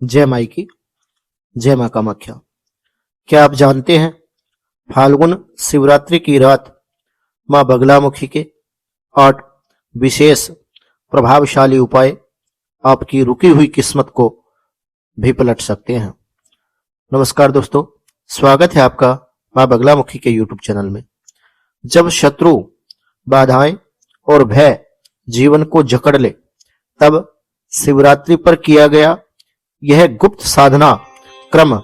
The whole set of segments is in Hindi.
जय माई की जय मां कामाख्या। क्या आप जानते हैं फाल्गुन शिवरात्रि की रात मां बगलामुखी के 8 विशेष प्रभावशाली उपाय आपकी रुकी हुई किस्मत को भी पलट सकते हैं। नमस्कार दोस्तों, स्वागत है आपका मां बगलामुखी के यूट्यूब चैनल में। जब शत्रु, बाधाएं और भय जीवन को जकड़ ले, तब शिवरात्रि पर किया गया यह गुप्त साधना क्रम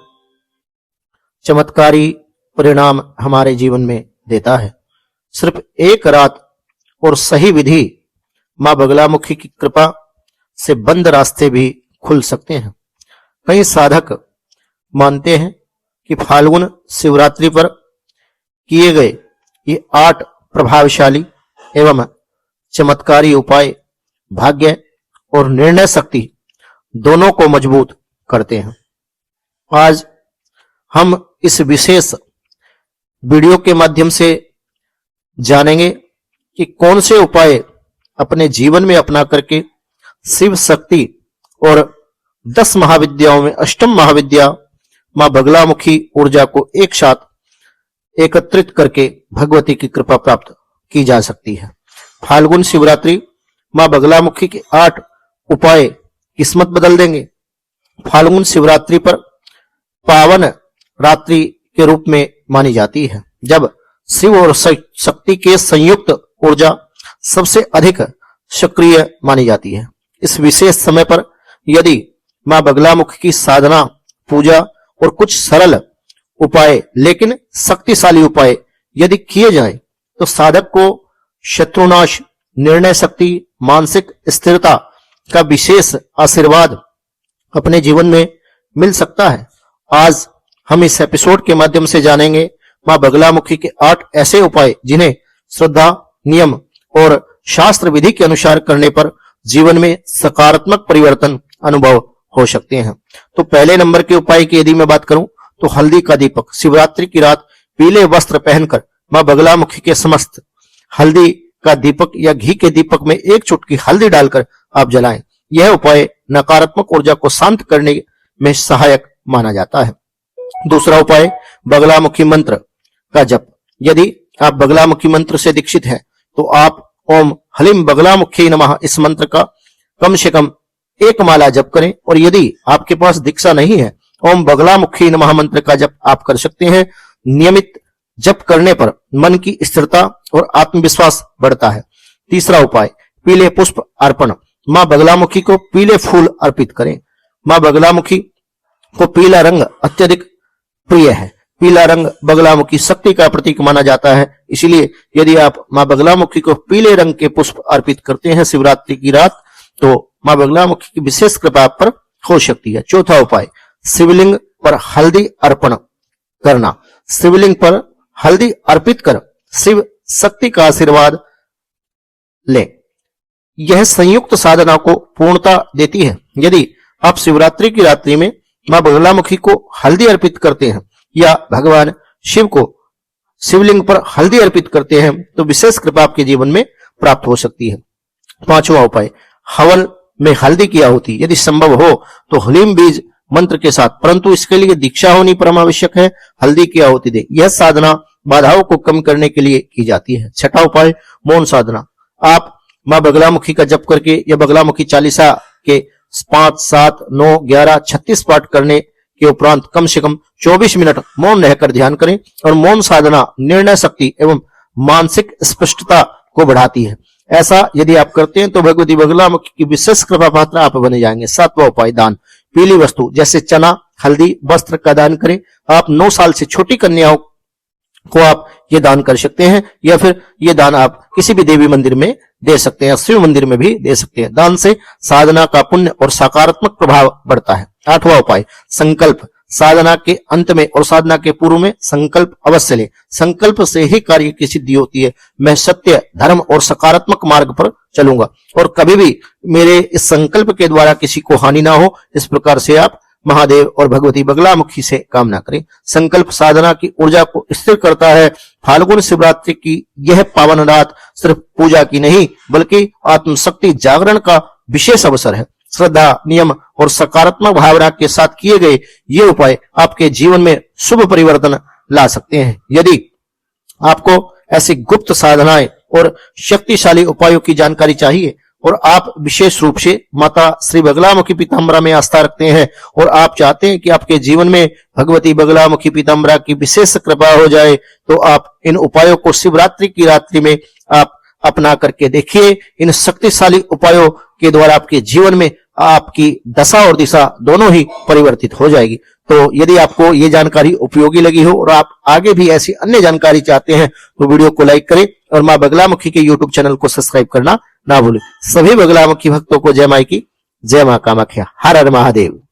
चमत्कारी परिणाम हमारे जीवन में देता है। सिर्फ एक रात और सही विधि, मां बगलामुखी की कृपा से बंद रास्ते भी खुल सकते हैं। कई साधक मानते हैं कि फाल्गुन शिवरात्रि पर किए गए ये 8 प्रभावशाली एवं चमत्कारी उपाय भाग्य और निर्णय शक्ति दोनों को मजबूत करते हैं। आज हम इस विशेष वीडियो के माध्यम से जानेंगे कि कौन से उपाय अपने जीवन में अपना करके शिव शक्ति और 10 महाविद्याओं में अष्टम महाविद्या मां बगलामुखी ऊर्जा को एक साथ एकत्रित करके भगवती की कृपा प्राप्त की जा सकती है। फाल्गुन शिवरात्रि मां बगलामुखी के 8 उपाय किस्मत बदल देंगे। फाल्गुन शिवरात्रि पर पावन रात्रि के रूप में मानी जाती है, जब शिव और शक्ति के संयुक्त ऊर्जा सबसे अधिक सक्रिय मानी जाती है। इस विशेष समय पर यदि मां बगलामुखी की साधना, पूजा और कुछ सरल उपाय लेकिन शक्तिशाली उपाय यदि किए जाएं, तो साधक को शत्रुनाश, निर्णय शक्ति, मानसिक स्थिरता का विशेष आशीर्वाद अपने जीवन में मिल सकता है। आज हम इस एपिसोड के माध्यम से जानेंगे मां बगलामुखी के 8 ऐसे उपाय जिन्हें श्रद्धा, नियम और शास्त्र विधि के अनुसार करने पर जीवन में सकारात्मक परिवर्तन अनुभव हो सकते हैं। तो पहले नंबर के उपाय की यदि मैं बात करूं तो हल्दी का दीपक। शिवरात्रि की रात पीले वस्त्र पहनकर मां बगलामुखी के समस्त हल्दी का दीपक या घी के दीपक में 1 चुटकी हल्दी डालकर आप जलाएं। यह उपाय नकारात्मक ऊर्जा को शांत करने में सहायक माना जाता है। दूसरा उपाय बगलामुखी मंत्र का जप। यदि आप बगलामुखी मंत्र से दीक्षित हैं तो आप ओम हलीम बगलामुखी नमः इस मंत्र का कम से कम 1 माला जप करें। और यदि आपके पास दीक्षा नहीं है, ओम बगलामुखी नमः मंत्र का जप आप कर सकते हैं। नियमित जप करने पर मन की स्थिरता और आत्मविश्वास बढ़ता है। तीसरा उपाय पीले पुष्प अर्पण। मां बगलामुखी को पीले फूल अर्पित करें। मां बगलामुखी को पीला रंग अत्यधिक प्रिय है। पीला रंग बगलामुखी शक्ति का प्रतीक माना जाता है, इसलिए यदि आप मां बगलामुखी को पीले रंग के पुष्प अर्पित करते हैं शिवरात्रि की रात, तो मां बगलामुखी की विशेष कृपा आप पर हो सकती है। चौथा उपाय शिवलिंग पर हल्दी अर्पण करना। शिवलिंग पर हल्दी अर्पित कर शिव शक्ति का आशीर्वाद ले। यह संयुक्त साधना को पूर्णता देती है। यदि आप शिवरात्रि की रात्रि में मां बगलामुखी को हल्दी अर्पित करते हैं या भगवान शिव को शिवलिंग पर हल्दी अर्पित करते हैं, तो विशेष कृपा आपके जीवन में प्राप्त हो सकती है। पांचवा उपाय हवन में हल्दी की आहुति। यदि संभव हो तो हलीम बीज मंत्र के साथ, परंतु इसके लिए दीक्षा होनी परम आवश्यक है, हल्दी की आहुति दे। यह साधना बाधाओं को कम करने के लिए की जाती है। छठा उपाय मौन साधना। आप मां बगलामुखी का जप करके या बगलामुखी चालीसा के 5, 7, 9, 11, 36 पाठ करने के उपरांत कम से कम 24 मिनट मौन रहकर ध्यान करें। और मौन साधना निर्णय शक्ति एवं मानसिक स्पष्टता को बढ़ाती है। ऐसा यदि आप करते हैं तो भगवती बगलामुखी की विशेष कृपा पात्र आप बने जाएंगे। सातवां उपाय दान। पीली वस्तु जैसे चना, हल्दी, वस्त्र का दान करें। आप 9 साल से छोटी कन्याओं को आप ये दान कर सकते हैं, या फिर ये दान आप किसी भी देवी मंदिर में दे सकते हैं, शिव मंदिर में भी दे सकते हैं। दान से साधना का पुण्य और सकारात्मक प्रभाव बढ़ता है। 8वां उपाय संकल्प। साधना के अंत में और साधना के पूर्व में संकल्प अवश्य ले। संकल्प से ही कार्य की सिद्धि होती है। मैं सत्य, धर्म और सकारात्मक मार्ग पर चलूंगा और कभी भी मेरे इस संकल्प के द्वारा किसी को हानि ना हो, इस प्रकार से आप महादेव और भगवती बगलामुखी से कामना करें। संकल्प साधना की ऊर्जा को स्थिर करता है। फाल्गुन शिवरात्रि की यह पावन रात सिर्फ पूजा की नहीं बल्कि आत्मशक्ति जागरण का विशेष अवसर है। श्रद्धा, नियम और सकारात्मक भावना के साथ किए गए ये उपाय आपके जीवन में शुभ परिवर्तन ला सकते हैं। यदि आपको ऐसी गुप्त साधनाएं और शक्तिशाली उपायों की जानकारी चाहिए और आप विशेष रूप से माता श्री बगलामुखी पीताम्बरा में आस्था रखते हैं और आप चाहते हैं कि आपके जीवन में भगवती बगलामुखी पीताम्बरा की विशेष कृपा हो जाए, तो आप इन उपायों को शिवरात्रि की रात्रि में आप अपना करके देखिए। इन शक्तिशाली उपायों के द्वारा आपके जीवन में आपकी दशा और दिशा दोनों ही परिवर्तित हो जाएगी। तो यदि आपको ये जानकारी उपयोगी लगी हो और आप आगे भी ऐसी अन्य जानकारी चाहते हैं तो वीडियो को लाइक करें और मां बगलामुखी के यूट्यूब चैनल को सब्सक्राइब करना ना भूलें। सभी बगलामुखी भक्तों को जय माई की, जय मां कामाख्या। हर हर महादेव।